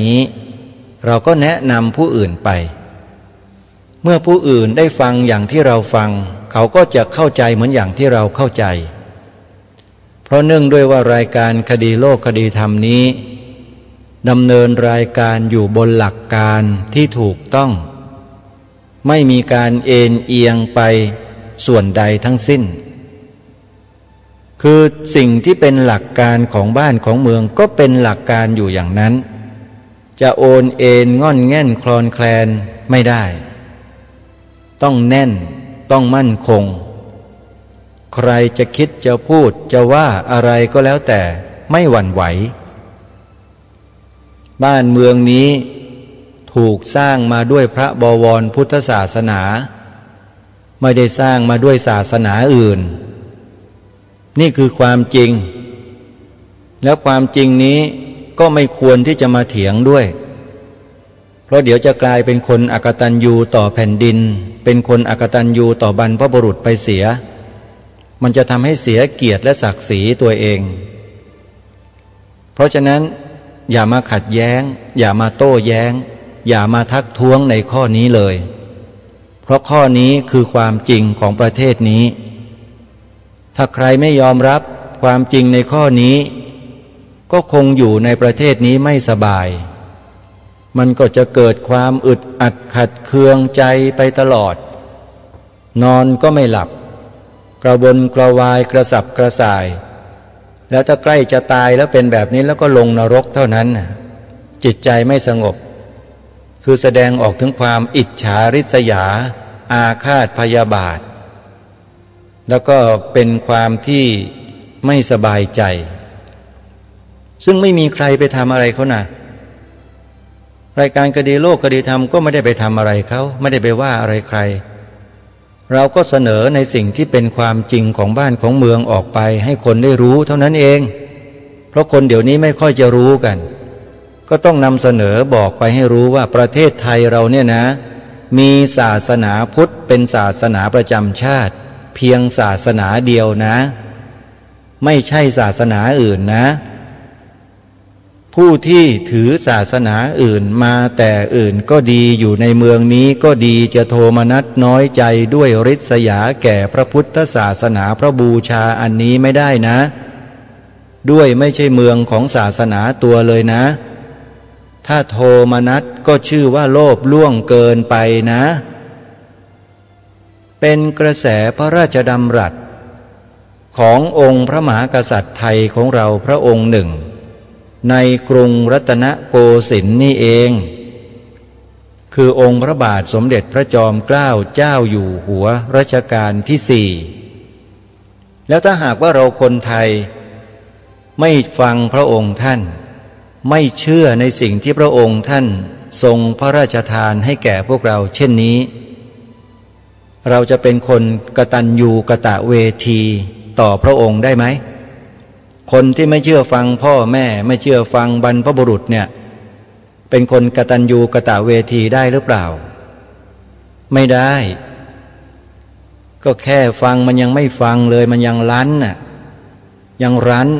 นี้เราก็แนะนำผู้อื่นไปเมื่อผู้อื่นได้ฟังอย่างที่เราฟังเขาก็จะเข้าใจเหมือนอย่างที่เราเข้าใจเพราะเนื่องด้วยว่ารายการคดีโลกคดีธรรมนี้ดำเนินรายการอยู่บนหลักการที่ถูกต้องไม่มีการเอ็นเอียงไปส่วนใดทั้งสิ้นคือสิ่งที่เป็นหลักการของบ้านของเมืองก็เป็นหลักการอยู่อย่างนั้นจะโอนเอ็นง่อนแง่นคลอนแคลนไม่ได้ต้องแน่นต้องมั่นคงใครจะคิดจะพูดจะว่าอะไรก็แล้วแต่ไม่หวั่นไหวบ้านเมืองนี้ถูกสร้างมาด้วยพระบวรพุทธศาสนาไม่ได้สร้างมาด้วยศาสนาอื่นนี่คือความจริงแล้วความจริงนี้ก็ไม่ควรที่จะมาเถียงด้วยเพราะเดี๋ยวจะกลายเป็นคนอกตัญญูต่อแผ่นดินเป็นคนอกตัญญูต่อบรรพบุรุษไปเสียมันจะทำให้เสียเกียรติและศักดิ์ศรีตัวเองเพราะฉะนั้นอย่ามาขัดแย้งอย่ามาโต้แย้งอย่ามาทักท้วงในข้อนี้เลยเพราะข้อนี้คือความจริงของประเทศนี้ถ้าใครไม่ยอมรับความจริงในข้อนี้ก็คงอยู่ในประเทศนี้ไม่สบายมันก็จะเกิดความอึดอัดขัดเคืองใจไปตลอดนอนก็ไม่หลับกระวนกระวายกระสับกระส่ายแล้วถ้าใกล้จะตายแล้วเป็นแบบนี้แล้วก็ลงนรกเท่านั้นจิตใจไม่สงบคือแสดงออกถึงความอิจฉาริษยาอาฆาตพยาบาทแล้วก็เป็นความที่ไม่สบายใจซึ่งไม่มีใครไปทำอะไรเขานะรายการคดีโลกคดีธรรมก็ไม่ได้ไปทำอะไรเขาไม่ได้ไปว่าอะไรใครเราก็เสนอในสิ่งที่เป็นความจริงของบ้านของเมืองออกไปให้คนได้รู้เท่านั้นเองเพราะคนเดี๋ยวนี้ไม่ค่อยจะรู้กันก็ต้องนำเสนอบอกไปให้รู้ว่าประเทศไทยเราเนี่ยนะมีศาสนาพุทธเป็นศาสนาประจำชาติเพียงศาสนาเดียวนะไม่ใช่ศาสนาอื่นนะผู้ที่ถือศาสนาอื่นมาแต่อื่นก็ดีอยู่ในเมืองนี้ก็ดีจะโทมนัสน้อยใจด้วยริษยาแก่พระพุทธศาสนาพระบูชาอันนี้ไม่ได้นะด้วยไม่ใช่เมืองของศาสนาตัวเลยนะถ้าโทมนัสก็ชื่อว่าโลภล่วงเกินไปนะเป็นกระแสพระราชดำรัสขององค์พระมหากษัตริย์ไทยของเราพระองค์หนึ่งในกรุงรัตนโกสินทร์นี่เองคือองค์พระบาทสมเด็จพระจอมเกล้าเจ้าอยู่หัวรัชกาลที่4แล้วถ้าหากว่าเราคนไทยไม่ฟังพระองค์ท่านไม่เชื่อในสิ่งที่พระองค์ท่านทรงพระราชทานให้แก่พวกเราเช่นนี้เราจะเป็นคนกตัญญูกตเวทีต่อพระองค์ได้ไหมคนที่ไม่เชื่อฟังพ่อแม่ไม่เชื่อฟังบรรพบุรุษเนี่ยเป็นคนกตัญญูกตเวทีได้หรือเปล่าไม่ได้ก็แค่ฟังมันยังไม่ฟังเลยมันยังรั้นน่ะยังรั้น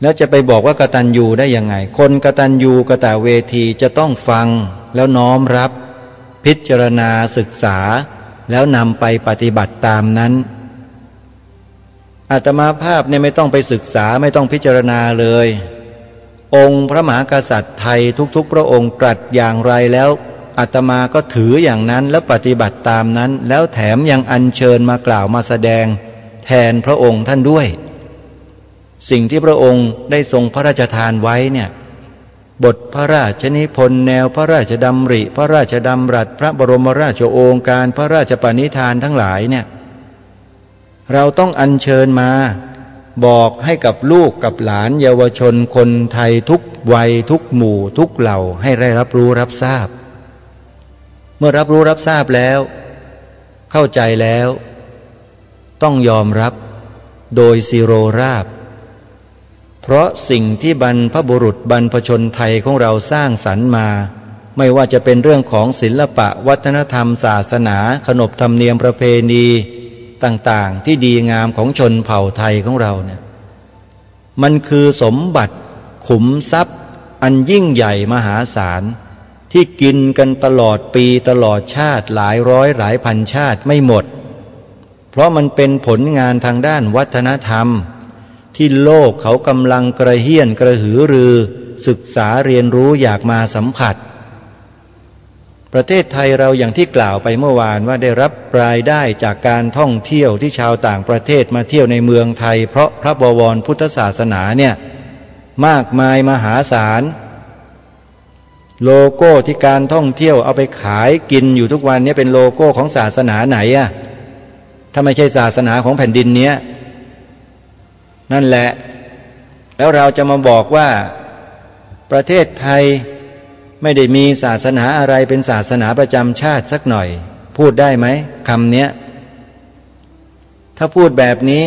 แล้วจะไปบอกว่ากตัญญูได้ยังไงคนกตัญญูกตเวทีจะต้องฟังแล้วน้อมรับพิจารณาศึกษาแล้วนำไปปฏิบัติตามนั้นอาตมาภาพเนี่ยไม่ต้องไปศึกษาไม่ต้องพิจารณาเลยองค์พระมหากษัตริย์ไทยทุกๆพระองค์ตรัสอย่างไรแล้วอาตมาก็ถืออย่างนั้นแล้วปฏิบัติตามนั้นแล้วแถมยังอัญเชิญมากล่าวมาแสดงแทนพระองค์ท่านด้วยสิ่งที่พระองค์ได้ทรงพระราชทานไว้เนี่ยบทพระราชนิพนธ์แนวพระราชดำริพระราชดำรัสพระบรมราชโองการพระราชปณิธานทั้งหลายเนี่ยเราต้องอัญเชิญมาบอกให้กับลูกกับหลานเยาวชนคนไทยทุกวัยทุกหมู่ทุกเหล่าให้ได้รับรู้รับทราบเมื่อรับรู้รับทราบแล้วเข้าใจแล้วต้องยอมรับโดยสิโรราภเพราะสิ่งที่บรรพบุรุษบรรพชนไทยของเราสร้างสรรค์มาไม่ว่าจะเป็นเรื่องของศิลปะวัฒนธรรมศาสนาขนบธรรมเนียมประเพณีต่างๆที่ดีงามของชนเผ่าไทยของเราเนี่ยมันคือสมบัติขุมทรัพย์ อันยิ่งใหญ่มหาศาลที่กินกันตลอดปีตลอดชาติหลายร้อยหลายพันชาติไม่หมดเพราะมันเป็นผลงานทางด้านวัฒนธรรมที่โลกเขากำลังกระเฮี้ยนกระหือรือศึกษาเรียนรู้อยากมาสัมผัสประเทศไทยเราอย่างที่กล่าวไปเมื่อวานว่าได้รับรายได้จากการท่องเที่ยวที่ชาวต่างประเทศมาเที่ยวในเมืองไทยเพราะพระบวรพุทธศาสนาเนี่ยมากมายมหาศาลโลโก้ที่การท่องเที่ยวเอาไปขายกินอยู่ทุกวันนี้เป็นโลโก้ของศาสนาไหนอะถ้าไม่ใช่ศาสนาของแผ่นดินเนี้ยนั่นแหละแล้วเราจะมาบอกว่าประเทศไทยไม่ได้มีศาสนาอะไรเป็นศาสนาประจำชาติสักหน่อยพูดได้ไหมคำเนี้ยถ้าพูดแบบนี้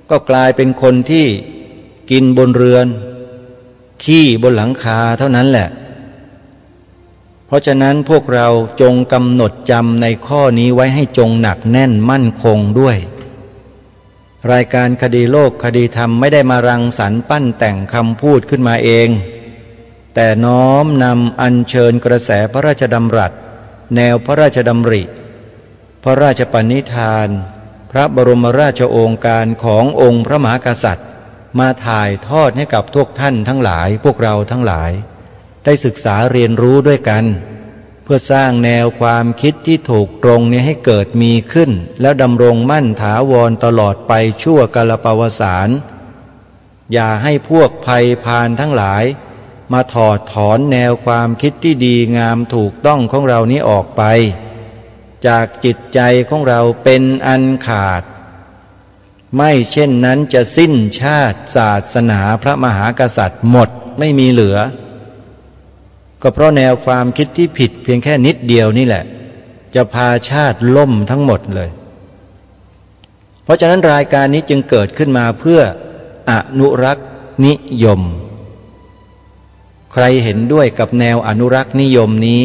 ก็กลายเป็นคนที่กินบนเรือนขี้บนหลังคาเท่านั้นแหละเพราะฉะนั้นพวกเราจงกำหนดจำในข้อนี้ไว้ให้จงหนักแน่นมั่นคงด้วยรายการคดีโลกคดีธรรมไม่ได้มารังสรรค์ปั้นแต่งคำพูดขึ้นมาเองแต่น้อมนำอัญเชิญกระแสพระราชดำรัสแนวพระราชดำริพระราชปณิธานพระบรมราชโองการขององค์พระมหากษัตริย์มาถ่ายทอดให้กับทุกท่านทั้งหลายพวกเราทั้งหลายได้ศึกษาเรียนรู้ด้วยกันเพื่อสร้างแนวความคิดที่ถูกตรงนี้ให้เกิดมีขึ้นแล้วดำรงมั่นถาวรตลอดไปชั่วกาลปวสานอย่าให้พวกภัยพานทั้งหลายมาถอดถอนแนวความคิดที่ดีงามถูกต้องของเรานี้ออกไปจากจิตใจของเราเป็นอันขาดไม่เช่นนั้นจะสิ้นชาติศาสนาพระมหากษัตริย์หมดไม่มีเหลือก็เพราะแนวความคิดที่ผิดเพียงแค่นิดเดียวนี่แหละจะพาชาติล่มทั้งหมดเลยเพราะฉะนั้นรายการนี้จึงเกิดขึ้นมาเพื่ออนุรักษ์นิยมใครเห็นด้วยกับแนวอนุรักษ์นิยมนี้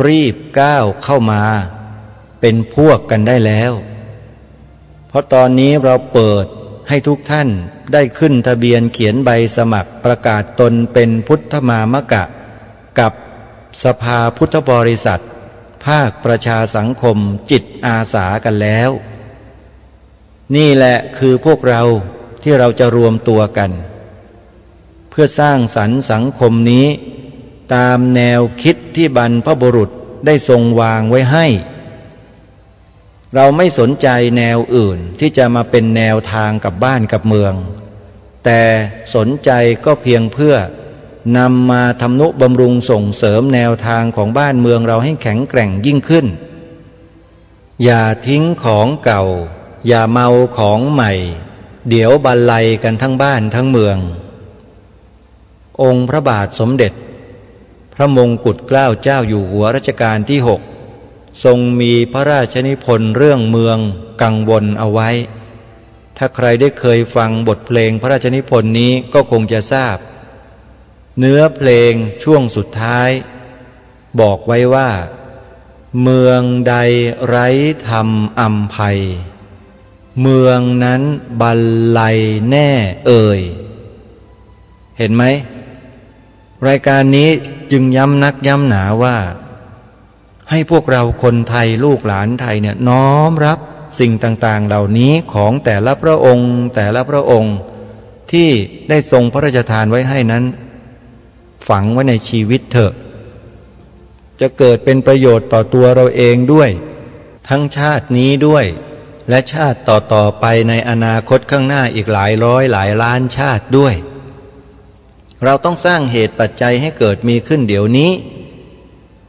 รีบก้าวเข้ามาเป็นพวกกันได้แล้วเพราะตอนนี้เราเปิดให้ทุกท่านได้ขึ้นทะเบียนเขียนใบสมัครประกาศตนเป็นพุทธมามกะกับสภาพุทธบริษัทภาคประชาสังคมจิตอาสากันแล้วนี่แหละคือพวกเราที่เราจะรวมตัวกันเพื่อสร้างสรรค์สังคมนี้ตามแนวคิดที่บรรพบุรุษได้ทรงวางไว้ให้เราไม่สนใจแนวอื่นที่จะมาเป็นแนวทางกับบ้านกับเมืองแต่สนใจก็เพียงเพื่อนำมาทำนุบำรุงส่งเสริมแนวทางของบ้านเมืองเราให้แข็งแกร่งยิ่งขึ้นอย่าทิ้งของเก่าอย่าเมาของใหม่เดี๋ยวบัลลัยกันทั้งบ้านทั้งเมืององค์พระบาทสมเด็จพระมงกุฎเกล้าเจ้าอยู่หัวรัชกาลที่6ทรงมีพระราชนิพนธ์เรื่องเมืองกังวลเอาไว้ถ้าใครได้เคยฟังบทเพลงพระราชนิพนธ์นี้ก็คงจะทราบเนื้อเพลงช่วงสุดท้ายบอกไว้ว่าเมืองใดไร้ธรรมอำไพเมืองนั้นบัลลัยแน่เอ่ยเห็นไหมรายการนี้จึงย้ำนักย้ำหนาว่าให้พวกเราคนไทยลูกหลานไทยเนี่ยน้อมรับสิ่งต่างๆเหล่านี้ของแต่ละพระองค์แต่ละพระองค์ที่ได้ทรงพระราชทานไว้ให้นั้นฝังไว้ในชีวิตเถอะจะเกิดเป็นประโยชน์ต่อตัวเราเองด้วยทั้งชาตินี้ด้วยและชาติต่อๆไปในอนาคตข้างหน้าอีกหลายร้อยหลายล้านชาติด้วยเราต้องสร้างเหตุปัจจัยให้เกิดมีขึ้นเดี๋ยวนี้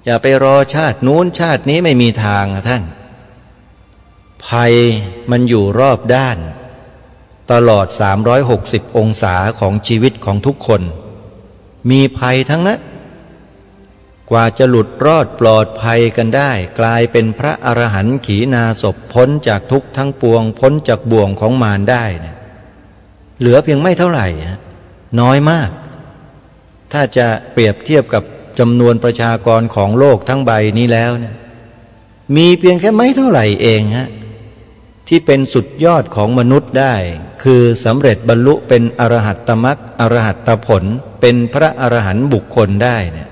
อย่าไปรอชาตินู้นชาตินี้ไม่มีทางท่านภัยมันอยู่รอบด้านตลอด360องศาของชีวิตของทุกคนมีภัยทั้งนั้นกว่าจะหลุดรอดปลอดภัยกันได้กลายเป็นพระอรหันต์ขีณาสพพ้นจากทุกข์ทั้งปวงพ้นจากบ่วงของมารได้เนี่ยเหลือเพียงไม่เท่าไหร่น้อยมากถ้าจะเปรียบเทียบกับจำนวนประชากรของโลกทั้งใบนี้แล้วเนี่ยมีเพียงแค่ไม่เท่าไหร่เองที่เป็นสุดยอดของมนุษย์ได้คือสำเร็จบรรลุเป็นอรหัตตมรรคอรหัตตผลเป็น เป็นพระอรหันต์บุคคลได้เนี่ย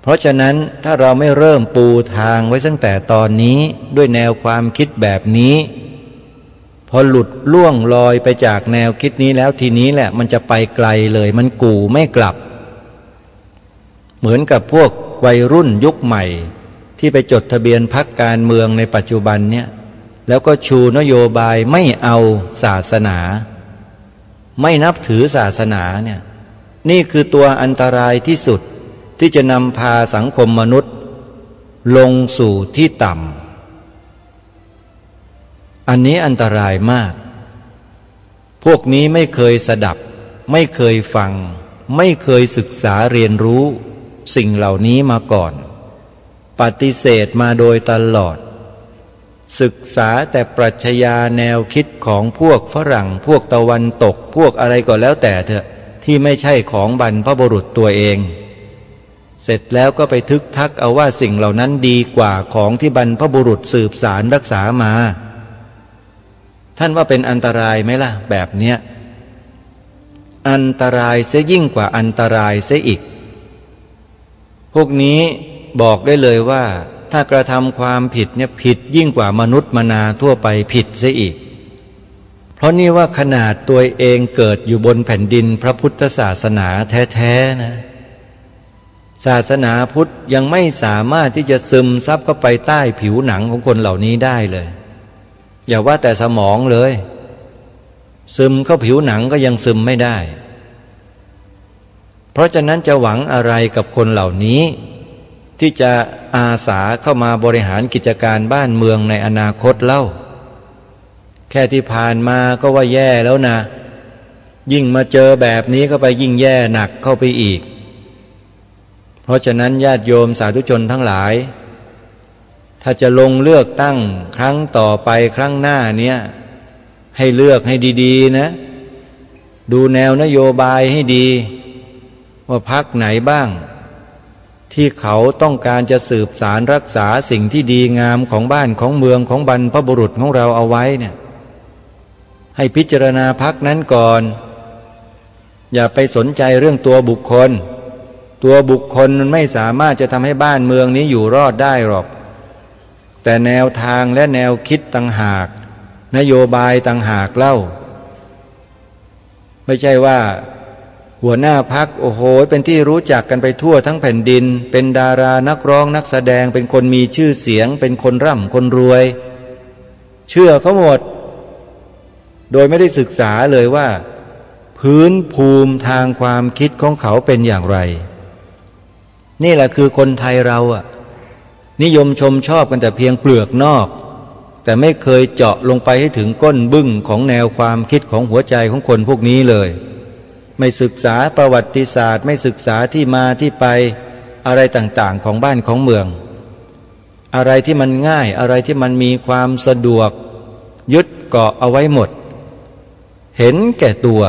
เพราะฉะนั้นถ้าเราไม่เริ่มปูทางไว้ตั้งแต่ตอนนี้ด้วยแนวความคิดแบบนี้พอหลุดล่วงลอยไปจากแนวคิดนี้แล้วทีนี้แหละมันจะไปไกลเลยมันกู่ไม่กลับเหมือนกับพวกวัยรุ่นยุคใหม่ที่ไปจดทะเบียนพรรคการเมืองในปัจจุบันเนี่ยแล้วก็ชูนโยบายไม่เอาศาสนาไม่นับถือศาสนาเนี่ยนี่คือตัวอันตรายที่สุดที่จะนำพาสังคมมนุษย์ลงสู่ที่ต่ำอันนี้อันตรายมากพวกนี้ไม่เคยสดับไม่เคยฟังไม่เคยศึกษาเรียนรู้สิ่งเหล่านี้มาก่อนปฏิเสธมาโดยตลอดศึกษาแต่ปรัชญาแนวคิดของพวกฝรั่งพวกตะวันตกพวกอะไรก็แล้วแต่เถอะที่ไม่ใช่ของบรรพบุรุษตัวเองเสร็จแล้วก็ไปทึกทักเอาว่าสิ่งเหล่านั้นดีกว่าของที่บรรพบุรุษสืบสารรักษามาท่านว่าเป็นอันตรายไหมล่ะแบบเนี้ยอันตรายเสียยิ่งกว่าอันตรายเสียอีกพวกนี้บอกได้เลยว่าถ้ากระทำความผิดเนี่ยผิดยิ่งกว่ามนุษย์มนาทั่วไปผิดเสียอีกเพราะนี่ว่าขนาดตัวเองเกิดอยู่บนแผ่นดินพระพุทธศาสนาแท้ๆนะศาสนาพุทธยังไม่สามารถที่จะซึมซับเข้าไปใต้ผิวหนังของคนเหล่านี้ได้เลยอย่าว่าแต่สมองเลยซึมเข้าผิวหนังก็ยังซึมไม่ได้เพราะฉะนั้นจะหวังอะไรกับคนเหล่านี้ที่จะอาสาเข้ามาบริหารกิจการบ้านเมืองในอนาคตเล่าแค่ที่ผ่านมาก็ว่าแย่แล้วนะยิ่งมาเจอแบบนี้เข้าไปยิ่งแย่หนักเข้าไปอีกเพราะฉะนั้นญาติโยมสาธุชนทั้งหลายถ้าจะลงเลือกตั้งครั้งต่อไปครั้งหน้าเนี่ยให้เลือกให้ดีๆนะดูแนวนโยบายให้ดีว่าพรรคไหนบ้างที่เขาต้องการจะสืบสารรักษาสิ่งที่ดีงามของบ้านของเมืองของบรรพบุรุษของเราเอาไว้เนี่ยให้พิจารณาพรรคนั้นก่อนอย่าไปสนใจเรื่องตัวบุคคลตัวบุคคลมันไม่สามารถจะทำให้บ้านเมืองนี้อยู่รอดได้หรอกแต่แนวทางและแนวคิดต่างหากนโยบายต่างหากเล่าไม่ใช่ว่าหัวหน้าพรรคโอ้โหเป็นที่รู้จักกันไปทั่วทั้งแผ่นดินเป็นดารานักร้องนักแสดงเป็นคนมีชื่อเสียงเป็นคนร่ำคนรวยเชื่อเขาหมดโดยไม่ได้ศึกษาเลยว่าพื้นภูมิทางความคิดของเขาเป็นอย่างไรนี่แหละคือคนไทยเราอะนิยมชมชอบกันแต่เพียงเปลือกนอกแต่ไม่เคยเจาะลงไปให้ถึงก้นบึ้งของแนวความคิดของหัวใจของคนพวกนี้เลยไม่ศึกษาประวัติศาสตร์ไม่ศึกษาที่มาที่ไปอะไรต่างๆของบ้านของเมืองอะไรที่มันง่ายอะไรที่มันมีความสะดวกยึดเกาะเอาไว้หมดเห็นแก่ตัว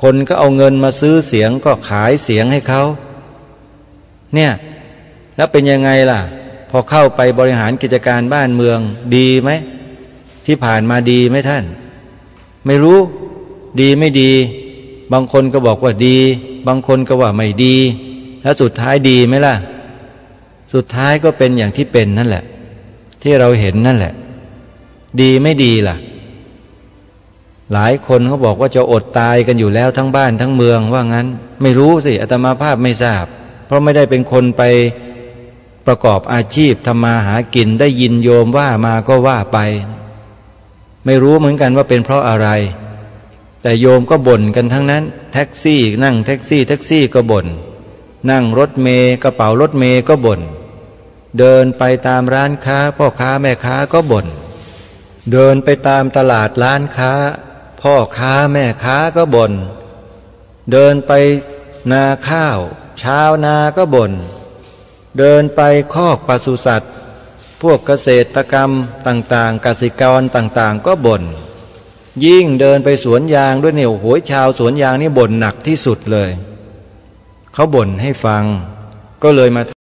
คนก็เอาเงินมาซื้อเสียงก็ขายเสียงให้เขาเนี่ยแล้วเป็นยังไงล่ะพอเข้าไปบริหารกิจการบ้านเมืองดีไหมที่ผ่านมาดีไหมท่านไม่รู้ดีไม่ดีบางคนก็บอกว่าดีบางคนก็ว่าไม่ดีแล้วสุดท้ายดีไหมล่ะสุดท้ายก็เป็นอย่างที่เป็นนั่นแหละที่เราเห็นนั่นแหละดีไม่ดีล่ะหลายคนเขาบอกว่าจะอดตายกันอยู่แล้วทั้งบ้านทั้งเมืองว่างั้นไม่รู้สิอาตมาภาพไม่ทราบเพราะไม่ได้เป็นคนไปประกอบอาชีพทำมาหากินได้ยินโยมว่ามาก็ว่าไปไม่รู้เหมือนกันว่าเป็นเพราะอะไรแต่โยมก็บ่นกันทั้งนั้นแท็กซี่นั่งแท็กซี่ก็บ่นนั่งรถเมล์กระเป๋ารถเมล์ก็บ่นเดินไปตามร้านค้าพ่อค้าแม่ค้าก็บ่นเดินไปตามตลาดร้านค้าพ่อค้าแม่ค้าก็บ่นเดินไปนาข้าวชาวนาก็บ่นเดินไปคอกปศุสัตว์พวกเกษตรกรรมต่างๆกสิกรต่างๆก็บ่นยิ่งเดินไปสวนยางด้วยเนี่ยโอ้โหชาวสวนยางนี่บ่นหนักที่สุดเลยเขาบ่นให้ฟังก็เลยมา